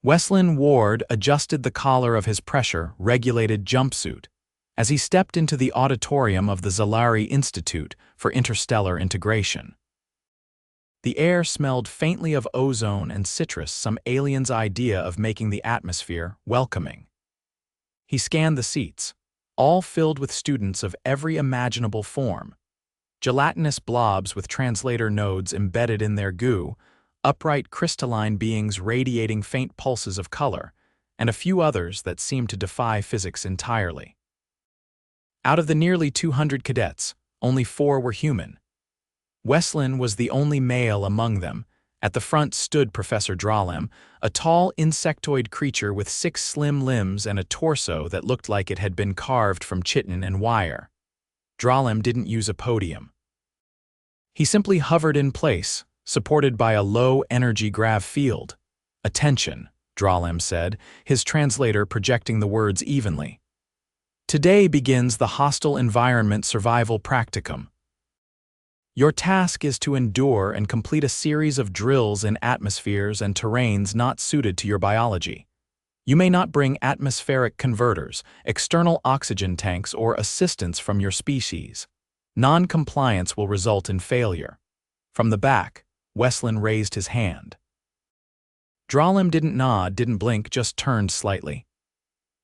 Weslin Ward adjusted the collar of his pressure-regulated jumpsuit as he stepped into the auditorium of the Xelari Institute for Interstellar Integration. The air smelled faintly of ozone and citrus, some alien's idea of making the atmosphere welcoming. He scanned the seats, all filled with students of every imaginable form. Gelatinous blobs with translator nodes embedded in their goo, upright crystalline beings radiating faint pulses of color, and a few others that seemed to defy physics entirely. Out of the nearly 200 cadets, only 4 were human. Weslin was the only male among them. At the front stood Professor Xelari, a tall insectoid creature with 6 slim limbs and a torso that looked like it had been carved from chitin and wire. Xelari didn't use a podium. He simply hovered in place, supported by a low-energy grav field. "Attention," Xelari said, his translator projecting the words evenly. "Today begins the hostile environment survival practicum. Your task is to endure and complete a series of drills in atmospheres and terrains not suited to your biology. You may not bring atmospheric converters, external oxygen tanks, or assistance from your species. Non-compliance will result in failure." From the back, Weslin raised his hand. Xelari didn't nod, didn't blink, just turned slightly.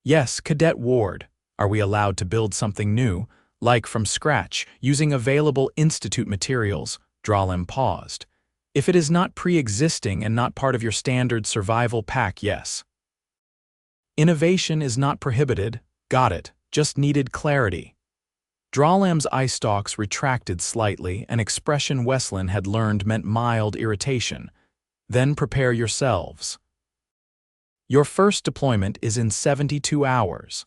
"Yes, Cadet Ward. Are we allowed to build something new, like from scratch, using available Institute materials?" Xelari paused. "If it is not pre-existing and not part of your standard survival pack, yes." "Innovation is not prohibited. Got it. Just needed clarity." Xelari's eye stalks retracted slightly, an expression Weslin had learned meant mild irritation. "Then prepare yourselves. Your first deployment is in 72 hours.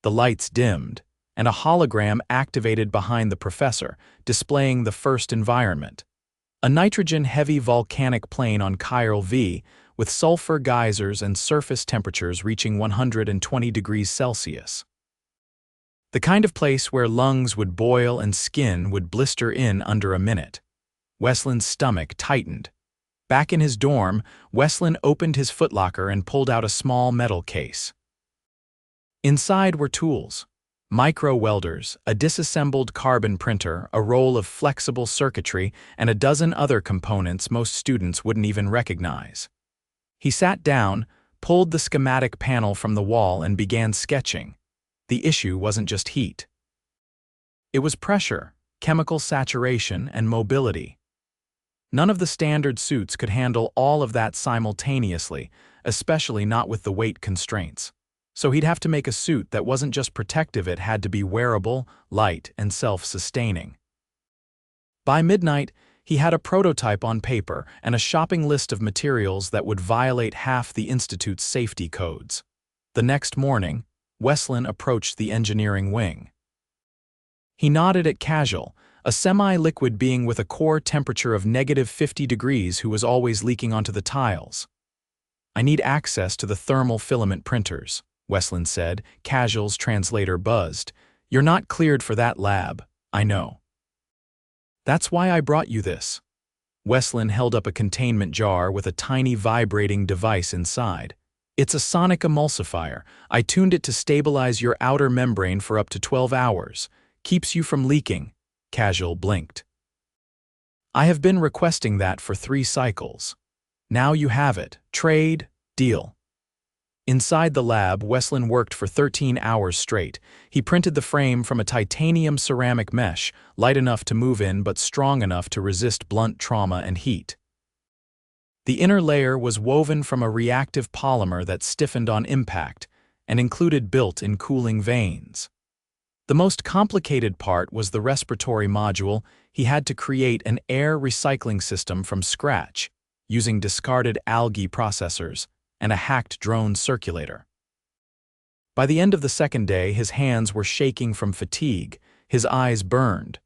The lights dimmed, and a hologram activated behind the professor, displaying the first environment. A nitrogen-heavy volcanic plain on Chiral V, with sulfur geysers and surface temperatures reaching 120 degrees Celsius. The kind of place where lungs would boil and skin would blister in under a minute. Weslin's stomach tightened. Back in his dorm, Weslin opened his footlocker and pulled out a small metal case. Inside were tools: micro-welders, a disassembled carbon printer, a roll of flexible circuitry, and a dozen other components most students wouldn't even recognize. He sat down, pulled the schematic panel from the wall, and began sketching. The issue wasn't just heat. It was pressure, chemical saturation, and mobility. None of the standard suits could handle all of that simultaneously, especially not with the weight constraints. So he'd have to make a suit that wasn't just protective, it had to be wearable, light, and self-sustaining. By midnight, he had a prototype on paper and a shopping list of materials that would violate half the Institute's safety codes. The next morning, Weslin approached the engineering wing. He nodded at Casual, a semi-liquid being with a core temperature of -50 degrees who was always leaking onto the tiles. "I need access to the thermal filament printers," Weslin said. Casual's translator buzzed. "You're not cleared for that lab, I know." "That's why I brought you this." Weslin held up a containment jar with a tiny vibrating device inside. "It's a sonic emulsifier. I tuned it to stabilize your outer membrane for up to 12 hours. Keeps you from leaking." Casual blinked. "I have been requesting that for 3 cycles. Now you have it. Trade, deal." Inside the lab, Weslin worked for 13 hours straight. He printed the frame from a titanium ceramic mesh, light enough to move in but strong enough to resist blunt trauma and heat. The inner layer was woven from a reactive polymer that stiffened on impact and included built-in cooling vanes. The most complicated part was the respiratory module. He had to create an air recycling system from scratch, using discarded algae processors and a hacked drone circulator. By the end of the second day, his hands were shaking from fatigue, his eyes burned.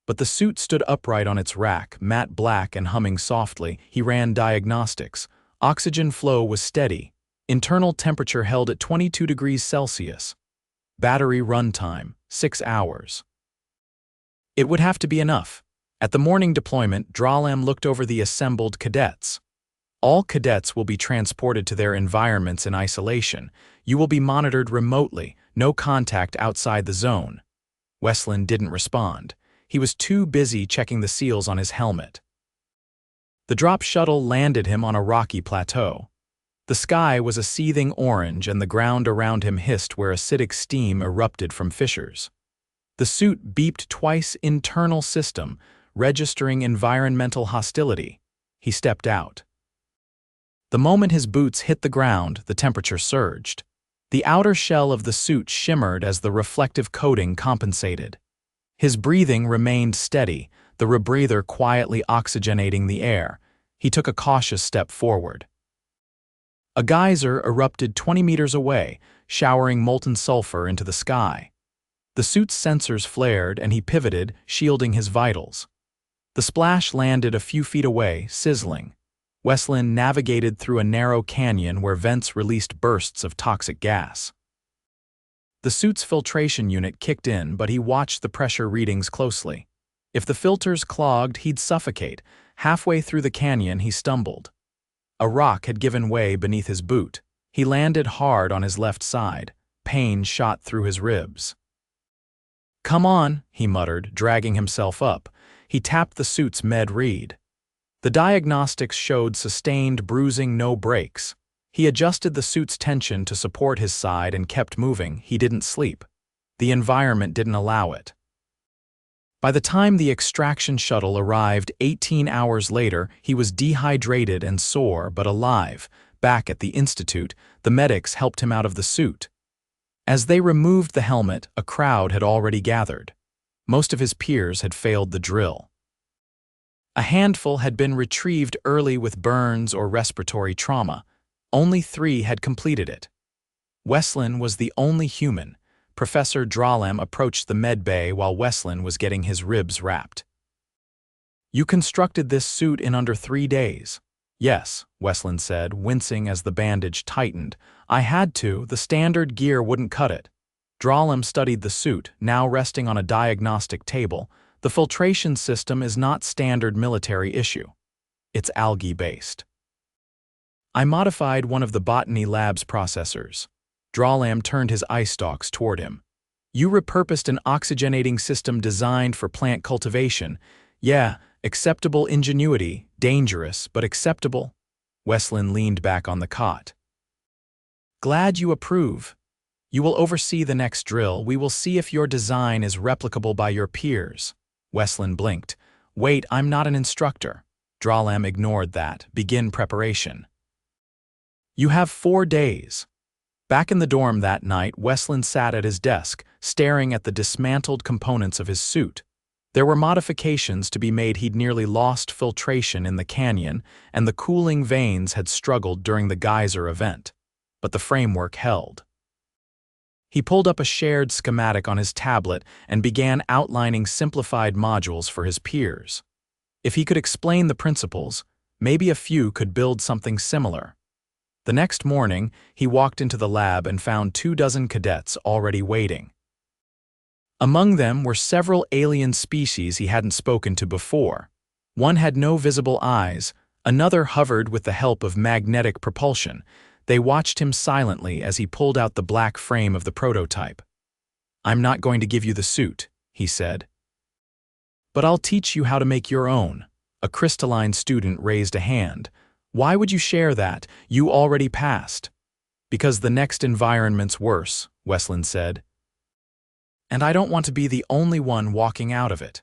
But the suit stood upright on its rack, matte black and humming softly. He ran diagnostics. Oxygen flow was steady. Internal temperature held at 22 degrees Celsius. Battery runtime, 6 hours. It would have to be enough. At the morning deployment, Xelari looked over the assembled cadets. All cadets will be transported to their environments in isolation. You will be monitored remotely, no contact outside the zone. Weslin didn't respond. He was too busy checking the seals on his helmet. The drop shuttle landed him on a rocky plateau. The sky was a seething orange and the ground around him hissed where acidic steam erupted from fissures. The suit beeped twice internal system, registering environmental hostility. He stepped out. The moment his boots hit the ground, the temperature surged. The outer shell of the suit shimmered as the reflective coating compensated. His breathing remained steady, the rebreather quietly oxygenating the air. He took a cautious step forward. A geyser erupted 20 meters away, showering molten sulfur into the sky. The suit's sensors flared and he pivoted, shielding his vitals. The splash landed a few feet away, sizzling. Weslin navigated through a narrow canyon where vents released bursts of toxic gas. The suit's filtration unit kicked in, but he watched the pressure readings closely. If the filters clogged, he'd suffocate. Halfway through the canyon, he stumbled. A rock had given way beneath his boot. He landed hard on his left side. Pain shot through his ribs. "Come on," he muttered, dragging himself up. He tapped the suit's med read. The diagnostics showed sustained bruising, no breaks. He adjusted the suit's tension to support his side and kept moving. He didn't sleep. The environment didn't allow it. By the time the extraction shuttle arrived 18 hours later, he was dehydrated and sore but alive. Back at the institute, the medics helped him out of the suit. As they removed the helmet, a crowd had already gathered. Most of his peers had failed the drill. A handful had been retrieved early with burns or respiratory trauma. Only 3 had completed it. Weslin was the only human. Professor Dralem approached the med bay while Weslin was getting his ribs wrapped. "You constructed this suit in under 3 days." "Yes," Weslin said, wincing as the bandage tightened. "I had to. The standard gear wouldn't cut it." Dralem studied the suit, now resting on a diagnostic table. "The filtration system is not standard military issue. It's algae-based. I modified one of the botany lab's processors." Dralem turned his eye stalks toward him. "You repurposed an oxygenating system designed for plant cultivation. Yeah, acceptable ingenuity, dangerous, but acceptable." Weslin leaned back on the cot. "Glad you approve. You will oversee the next drill. We will see if your design is replicable by your peers." Weslin blinked. "Wait, I'm not an instructor." Dralem ignored that. "Begin preparation." "You have 4 days." Back in the dorm that night, Weslin sat at his desk, staring at the dismantled components of his suit. There were modifications to be made. He'd nearly lost filtration in the canyon, and the cooling vanes had struggled during the geyser event. But the framework held. He pulled up a shared schematic on his tablet and began outlining simplified modules for his peers. If he could explain the principles, maybe a few could build something similar. The next morning, he walked into the lab and found 24 cadets already waiting. Among them were several alien species he hadn't spoken to before. One had no visible eyes, another hovered with the help of magnetic propulsion. They watched him silently as he pulled out the black frame of the prototype. "I'm not going to give you the suit," he said. "But I'll teach you how to make your own." A crystalline student raised a hand. "Why would you share that? You already passed." "Because the next environment's worse," Weslin said. "And I don't want to be the only one walking out of it."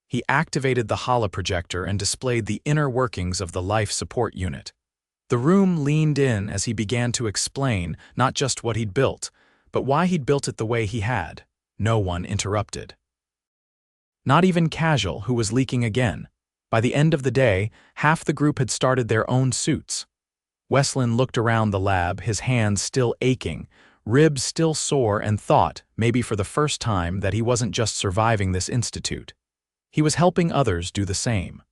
He activated the holoprojector and displayed the inner workings of the life support unit. The room leaned in as he began to explain not just what he'd built, but why he'd built it the way he had. No one interrupted. Not even Casual, who was leaking again. By the end of the day, half the group had started their own suits. Weslin looked around the lab, his hands still aching, ribs still sore, and thought, maybe for the first time, that he wasn't just surviving this institute. He was helping others do the same.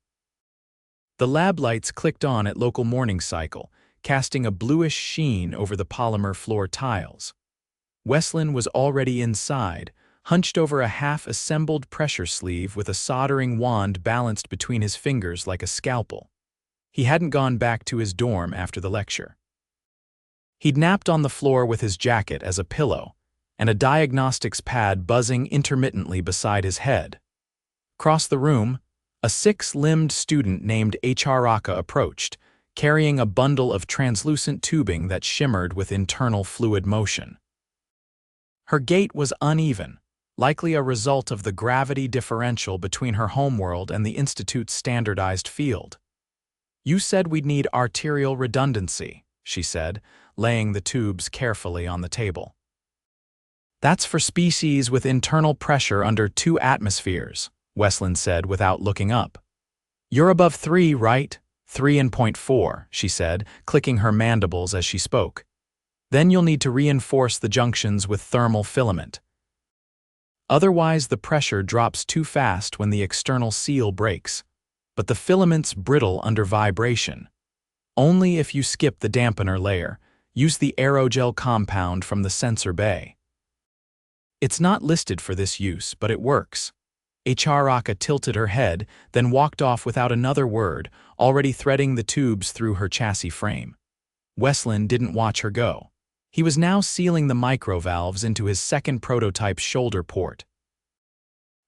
The lab lights clicked on at local morning cycle, casting a bluish sheen over the polymer floor tiles. Weslin was already inside, hunched over a half-assembled pressure sleeve with a soldering wand balanced between his fingers like a scalpel. He hadn't gone back to his dorm after the lecture. He'd napped on the floor with his jacket as a pillow, and a diagnostics pad buzzing intermittently beside his head. Across the room, a six-limbed student named Xelari approached, carrying a bundle of translucent tubing that shimmered with internal fluid motion. Her gait was uneven, likely a result of the gravity differential between her homeworld and the Institute's standardized field. "You said we'd need arterial redundancy," she said, laying the tubes carefully on the table. "That's for species with internal pressure under 2 atmospheres, Weslin said without looking up. "You're above 3, right? 3.4, she said, clicking her mandibles as she spoke. "Then you'll need to reinforce the junctions with thermal filament. Otherwise, the pressure drops too fast when the external seal breaks, but the filament's brittle under vibration. Only if you skip the dampener layer. Use the aerogel compound from the sensor bay." "It's not listed for this use, but it works." Xelari tilted her head, then walked off without another word, already threading the tubes through her chassis frame. Weslin didn't watch her go. He was now sealing the microvalves into his second prototype shoulder port.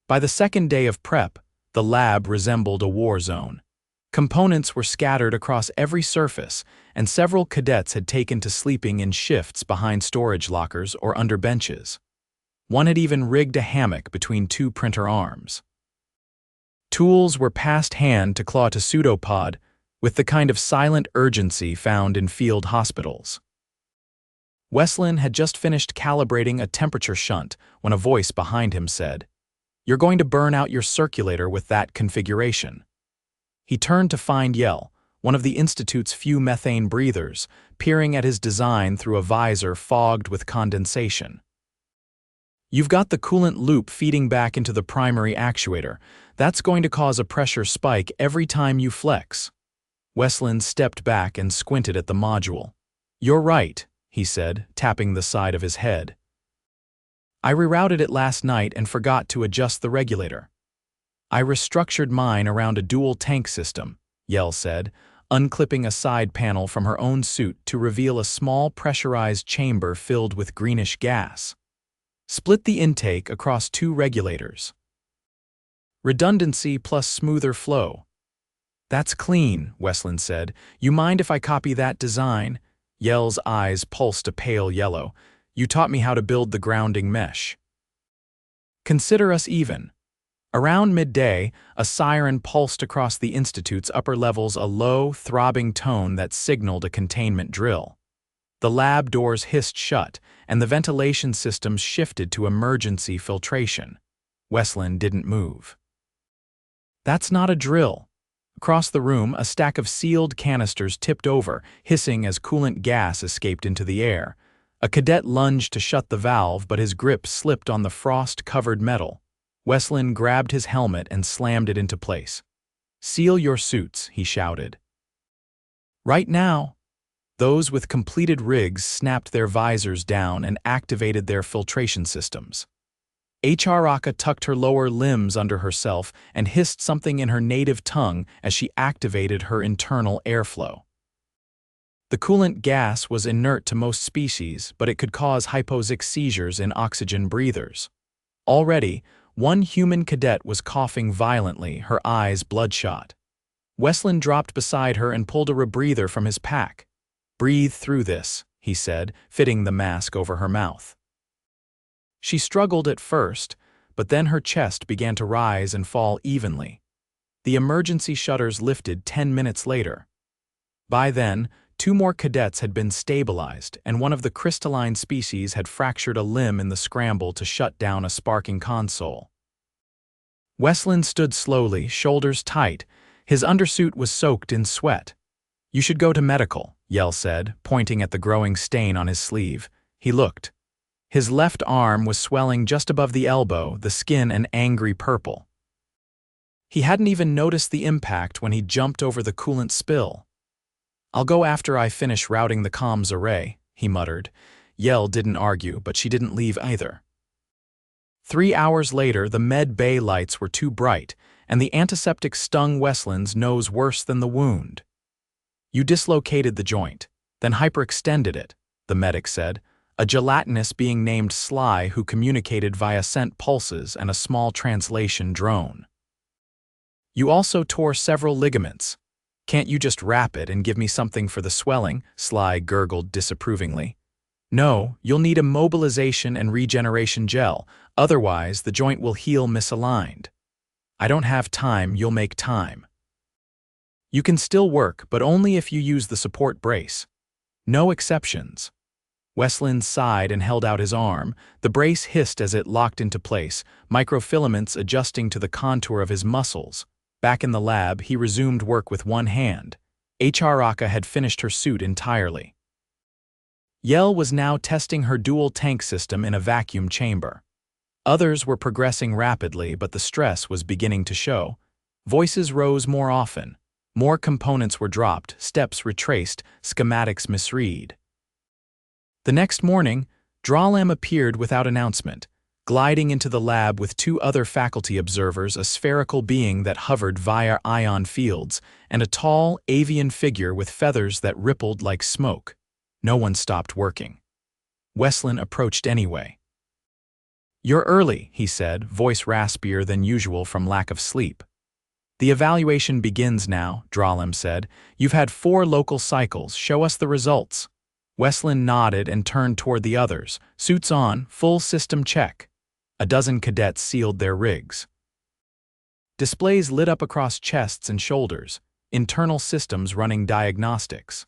By the second day of prep, the lab resembled a war zone. Components were scattered across every surface, and several cadets had taken to sleeping in shifts behind storage lockers or under benches. One had even rigged a hammock between 2 printer arms. Tools were passed hand to claw to pseudopod with the kind of silent urgency found in field hospitals. Weslin had just finished calibrating a temperature shunt when a voice behind him said, "You're going to burn out your circulator with that configuration." He turned to find Yell, one of the Institute's few methane breathers, peering at his design through a visor fogged with condensation. "You've got the coolant loop feeding back into the primary actuator. That's going to cause a pressure spike every time you flex." Weslin stepped back and squinted at the module. "You're right," he said, tapping the side of his head. "I rerouted it last night and forgot to adjust the regulator." "I restructured mine around a dual tank system," Yell said, unclipping a side panel from her own suit to reveal a small pressurized chamber filled with greenish gas. "Split the intake across 2 regulators. Redundancy plus smoother flow." "That's clean," Weslin said. "You mind if I copy that design?" Yell's eyes pulsed a pale yellow. "You taught me how to build the grounding mesh." "Consider us even." Around midday, a siren pulsed across the Institute's upper levels, a low, throbbing tone that signaled a containment drill. The lab doors hissed shut, and the ventilation systems shifted to emergency filtration. Weslin didn't move. "That's not a drill." Across the room, a stack of sealed canisters tipped over, hissing as coolant gas escaped into the air. A cadet lunged to shut the valve, but his grip slipped on the frost-covered metal. Weslin grabbed his helmet and slammed it into place. "Seal your suits," he shouted. "Right now." Those with completed rigs snapped their visors down and activated their filtration systems. Xelari tucked her lower limbs under herself and hissed something in her native tongue as she activated her internal airflow. The coolant gas was inert to most species, but it could cause hypoxic seizures in oxygen breathers. Already, one human cadet was coughing violently, her eyes bloodshot. Weslin dropped beside her and pulled a rebreather from his pack. "Breathe through this," he said, fitting the mask over her mouth. She struggled at first, but then her chest began to rise and fall evenly. The emergency shutters lifted 10 minutes later. By then, 2 more cadets had been stabilized, and one of the crystalline species had fractured a limb in the scramble to shut down a sparking console. Weslin stood slowly, shoulders tight. His undersuit was soaked in sweat. "You should go to medical," Yell said, pointing at the growing stain on his sleeve. He looked. His left arm was swelling just above the elbow, the skin an angry purple. He hadn't even noticed the impact when he jumped over the coolant spill. "I'll go after I finish routing the comms array," he muttered. Yell didn't argue, but she didn't leave either. 3 hours later, the med bay lights were too bright, and the antiseptic stung Weslin's nose worse than the wound. You dislocated the joint, then hyperextended it, the medic said, a gelatinous being named Sly who communicated via scent pulses and a small translation drone. You also tore several ligaments. Can't you just wrap it and give me something for the swelling? Sly gurgled disapprovingly. No, you'll need immobilization and regeneration gel, otherwise the joint will heal misaligned. I don't have time, you'll make time. You can still work, but only if you use the support brace. No exceptions. Weslin sighed and held out his arm. The brace hissed as it locked into place, microfilaments adjusting to the contour of his muscles. Back in the lab, he resumed work with one hand. Xelari had finished her suit entirely. Yell was now testing her dual tank system in a vacuum chamber. Others were progressing rapidly, but the stress was beginning to show. Voices rose more often. More components were dropped, steps retraced, schematics misread. The next morning, Xelari appeared without announcement, gliding into the lab with two other faculty observers, a spherical being that hovered via ion fields, and a tall, avian figure with feathers that rippled like smoke. No one stopped working. Weslin approached anyway. "You're early," he said, voice raspier than usual from lack of sleep. "The evaluation begins now," Xelari said. "You've had 4 local cycles. Show us the results." Weslin nodded and turned toward the others. Suits on, full system check. A dozen cadets sealed their rigs. Displays lit up across chests and shoulders, internal systems running diagnostics.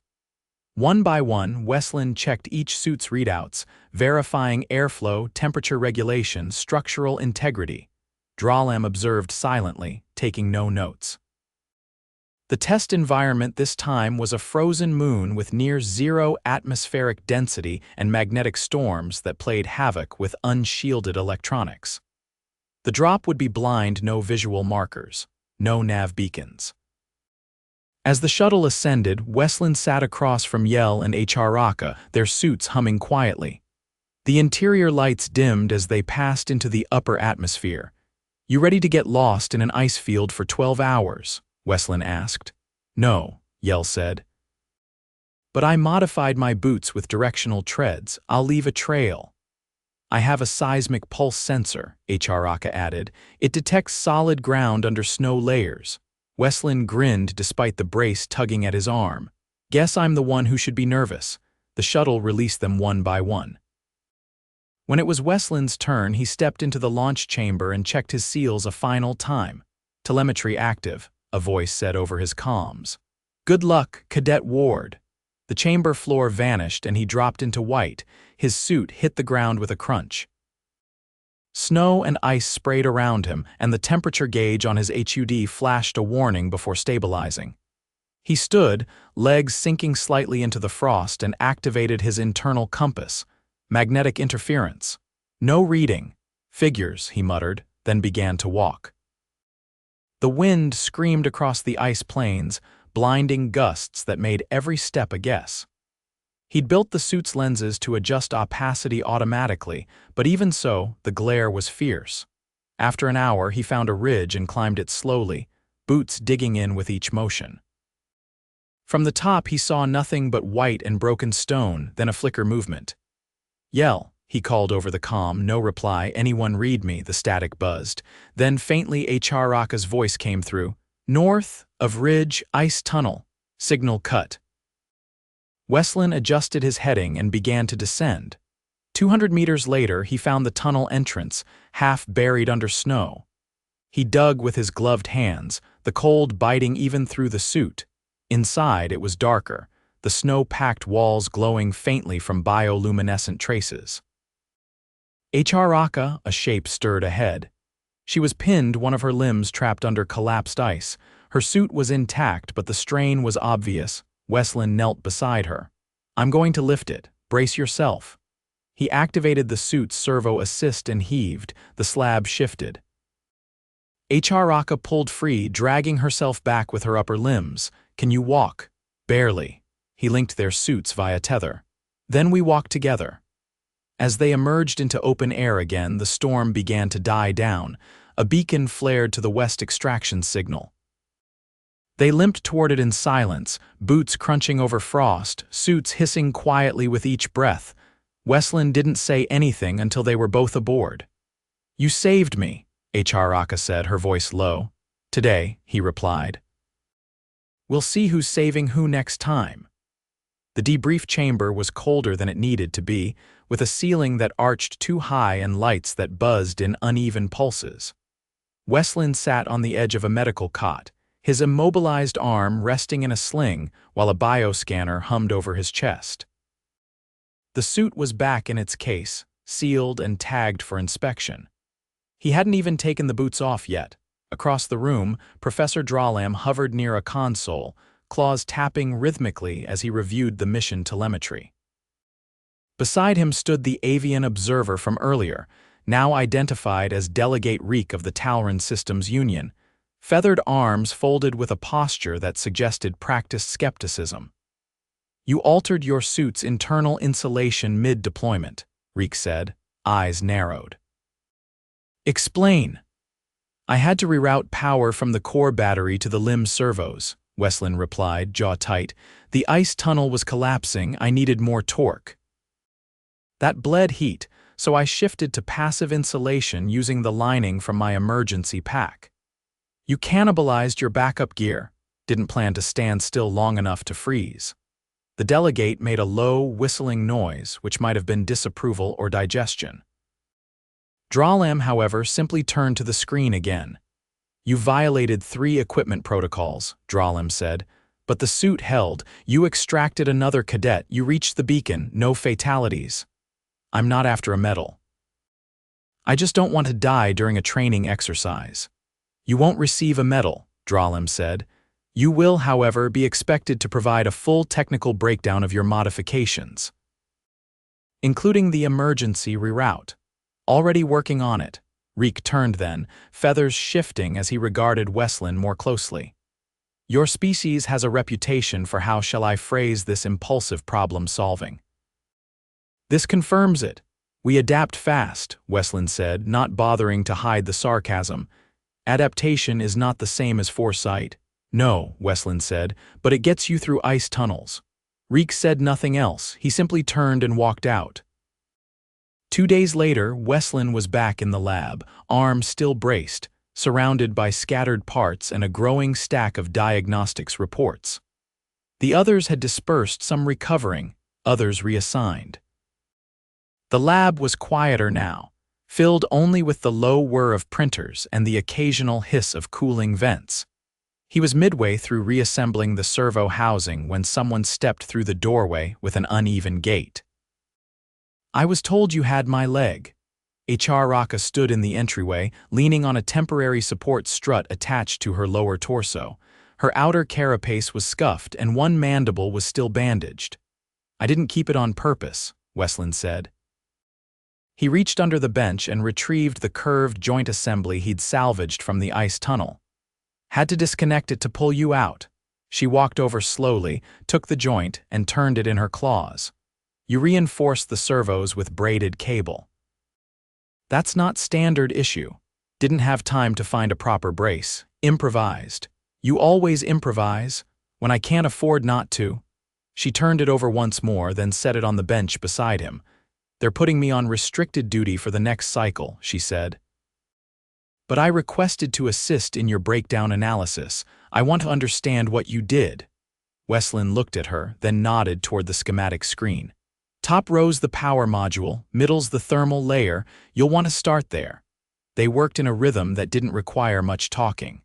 One by one, Weslin checked each suit's readouts, verifying airflow, temperature regulation, structural integrity. Xelari observed silently, taking no notes. The test environment this time was a frozen moon with near-zero atmospheric density and magnetic storms that played havoc with unshielded electronics. The drop would be blind, no visual markers, no nav beacons. As the shuttle ascended, Weslin sat across from Yell and Xelari, their suits humming quietly. The interior lights dimmed as they passed into the upper atmosphere. "You ready to get lost in an ice field for 12 hours?" Weslin asked. "No," Yell said. "But I modified my boots with directional treads. I'll leave a trail." "I have a seismic pulse sensor," Xelari added. "It detects solid ground under snow layers." Weslin grinned despite the brace tugging at his arm. "Guess I'm the one who should be nervous." The shuttle released them one by one. When it was Weslin's turn, he stepped into the launch chamber and checked his seals a final time. "Telemetry active," a voice said over his comms. "Good luck, Cadet Ward." The chamber floor vanished and he dropped into white. His suit hit the ground with a crunch. Snow and ice sprayed around him, and the temperature gauge on his HUD flashed a warning before stabilizing. He stood, legs sinking slightly into the frost, and activated his internal compass. Magnetic interference. "No reading." "Figures," he muttered, then began to walk. The wind screamed across the ice plains, blinding gusts that made every step a guess. He'd built the suit's lenses to adjust opacity automatically, but even so, the glare was fierce. After an hour, he found a ridge and climbed it slowly, boots digging in with each motion. From the top, he saw nothing but white and broken stone, then a flicker movement. "Yell," he called over the comm. No reply. "Anyone read me?" The static buzzed. Then faintly Xelari's voice came through. "North of ridge, ice tunnel. Signal cut." Weslin adjusted his heading and began to descend. 200 meters later, he found the tunnel entrance, half buried under snow. He dug with his gloved hands, the cold biting even through the suit. Inside, it was darker, the snow-packed walls glowing faintly from bioluminescent traces. Xelari, a shape stirred ahead. She was pinned, one of her limbs trapped under collapsed ice. Her suit was intact, but the strain was obvious. Weslin knelt beside her. "I'm going to lift it. Brace yourself." He activated the suit's servo assist and heaved. The slab shifted. Xelari pulled free, dragging herself back with her upper limbs. "Can you walk?" "Barely." He linked their suits via tether. "Then we walked together." As they emerged into open air again, the storm began to die down. A beacon flared to the west extraction signal. They limped toward it in silence, boots crunching over frost, suits hissing quietly with each breath. Weslin didn't say anything until they were both aboard. "You saved me," Xelari said, her voice low. "Today," he replied. "We'll see who's saving who next time." The debrief chamber was colder than it needed to be, with a ceiling that arched too high and lights that buzzed in uneven pulses. Weslin sat on the edge of a medical cot, his immobilized arm resting in a sling while a bioscanner hummed over his chest. The suit was back in its case, sealed and tagged for inspection. He hadn't even taken the boots off yet. Across the room, Professor Dralam hovered near a console, claws tapping rhythmically as he reviewed the mission telemetry. Beside him stood the avian observer from earlier, now identified as Delegate Reek of the Talron Systems Union, feathered arms folded with a posture that suggested practiced skepticism. "You altered your suit's internal insulation mid-deployment," Reek said, eyes narrowed. "Explain." "I had to reroute power from the core battery to the limb servos," Weslin replied, jaw tight. "The ice tunnel was collapsing, I needed more torque. That bled heat, so I shifted to passive insulation using the lining from my emergency pack." "You cannibalized your backup gear, didn't plan to stand still long enough to freeze." The delegate made a low, whistling noise, which might have been disapproval or digestion. Dralam, however, simply turned to the screen again. "You violated 3 equipment protocols," Dralam said, "but the suit held. You extracted another cadet, you reached the beacon, no fatalities. I'm not after a medal. I just don't want to die during a training exercise." "You won't receive a medal," Dralam said. "You will, however, be expected to provide a full technical breakdown of your modifications, including the emergency reroute." "Already working on it." Reek turned then, feathers shifting as he regarded Weslin more closely. "Your species has a reputation for how shall I phrase this impulsive problem-solving. This confirms it. We adapt fast," Weslin said, not bothering to hide the sarcasm. "Adaptation is not the same as foresight." "No," Weslin said, "but it gets you through ice tunnels." Reek said nothing else. He simply turned and walked out. 2 days later, Weslin was back in the lab, arms still braced, surrounded by scattered parts and a growing stack of diagnostics reports. The others had dispersed, some recovering, others reassigned. The lab was quieter now, filled only with the low whir of printers and the occasional hiss of cooling vents. He was midway through reassembling the servo housing when someone stepped through the doorway with an uneven gait. "I was told you had my leg." Xelari stood in the entryway, leaning on a temporary support strut attached to her lower torso. Her outer carapace was scuffed and one mandible was still bandaged. "I didn't keep it on purpose," Weslin said. He reached under the bench and retrieved the curved joint assembly he'd salvaged from the ice tunnel. "Had to disconnect it to pull you out." She walked over slowly, took the joint, and turned it in her claws. "You reinforced the servos with braided cable." "That's not standard issue." "Didn't have time to find a proper brace. Improvised." "You always improvise, when I can't afford not to." She turned it over once more, then set it on the bench beside him. "They're putting me on restricted duty for the next cycle," she said. "But I requested to assist in your breakdown analysis. I want to understand what you did." Weslin looked at her, then nodded toward the schematic screen. "Top row's the power module, middle's the thermal layer. You'll want to start there." They worked in a rhythm that didn't require much talking.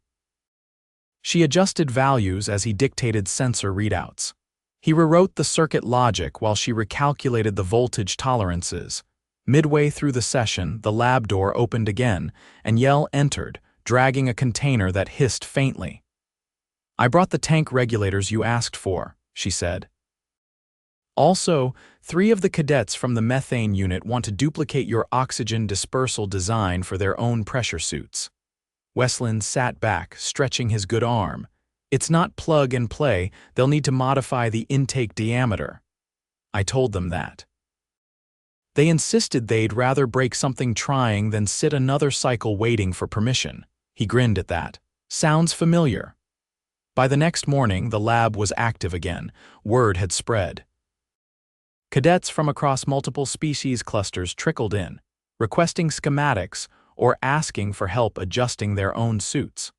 She adjusted values as he dictated sensor readouts. He rewrote the circuit logic while she recalculated the voltage tolerances. Midway through the session, the lab door opened again, and Yell entered, dragging a container that hissed faintly. "I brought the tank regulators you asked for," she said. "Also, 3 of the cadets from the methane unit want to duplicate your oxygen dispersal design for their own pressure suits." Weslin sat back, stretching his good arm. "It's not plug and play, they'll need to modify the intake diameter." I told them that. They insisted they'd rather break something trying than sit another cycle waiting for permission. He grinned at that. "Sounds familiar." By the next morning, the lab was active again. Word had spread. Cadets from across multiple species clusters trickled in, requesting schematics or asking for help adjusting their own suits.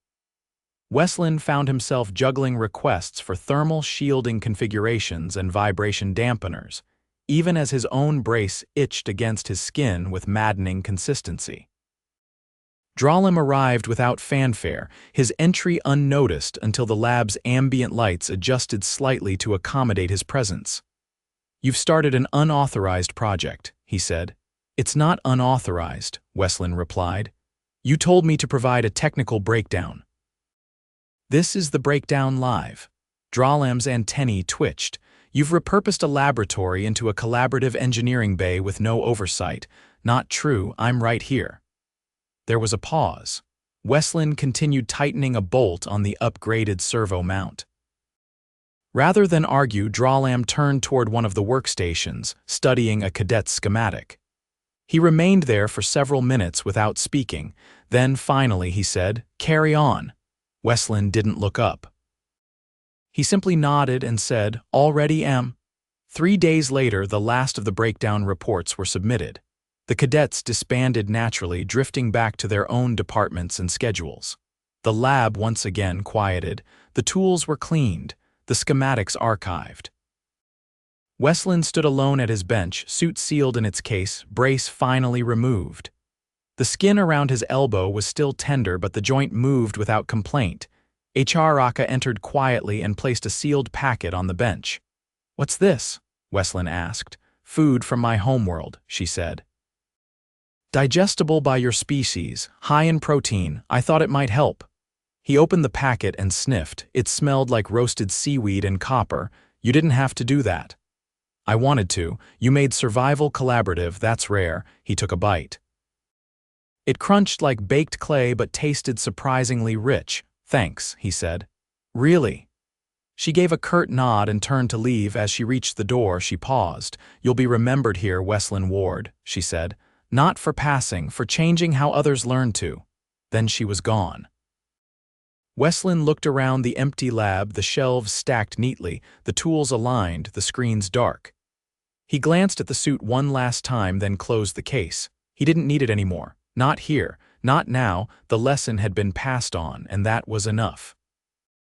Weslin found himself juggling requests for thermal shielding configurations and vibration dampeners, even as his own brace itched against his skin with maddening consistency. Dralim arrived without fanfare, his entry unnoticed until the lab's ambient lights adjusted slightly to accommodate his presence. "You've started an unauthorized project," he said. "It's not unauthorized," Weslin replied. "You told me to provide a technical breakdown." "This is the breakdown live." Dralim's antennae twitched. "You've repurposed a laboratory into a collaborative engineering bay with no oversight. Not true, I'm right here." There was a pause. Weslin continued tightening a bolt on the upgraded servo mount. Rather than argue, Dralim turned toward one of the workstations, studying a cadet's schematic. He remained there for several minutes without speaking. Then finally he said, "Carry on." Weslin didn't look up. He simply nodded and said, "Already am." 3 days later, the last of the breakdown reports were submitted. The cadets disbanded naturally, drifting back to their own departments and schedules. The lab once again quieted, the tools were cleaned, the schematics archived. Weslin stood alone at his bench, suit sealed in its case, brace finally removed. The skin around his elbow was still tender, but the joint moved without complaint. Raka entered quietly and placed a sealed packet on the bench. "What's this?" Weslin asked. "Food from my homeworld," she said. "Digestible by your species, high in protein. I thought it might help." He opened the packet and sniffed. It smelled like roasted seaweed and copper. "You didn't have to do that." "I wanted to. You made survival collaborative, that's rare." He took a bite. It crunched like baked clay but tasted surprisingly rich. "Thanks," he said. "Really?" She gave a curt nod and turned to leave. As she reached the door, she paused. "You'll be remembered here, Weslin Ward," she said. "Not for passing, for changing how others learn to." Then she was gone. Weslin looked around the empty lab, the shelves stacked neatly, the tools aligned, the screens dark. He glanced at the suit one last time, then closed the case. He didn't need it anymore. Not here, not now. The lesson had been passed on, and that was enough.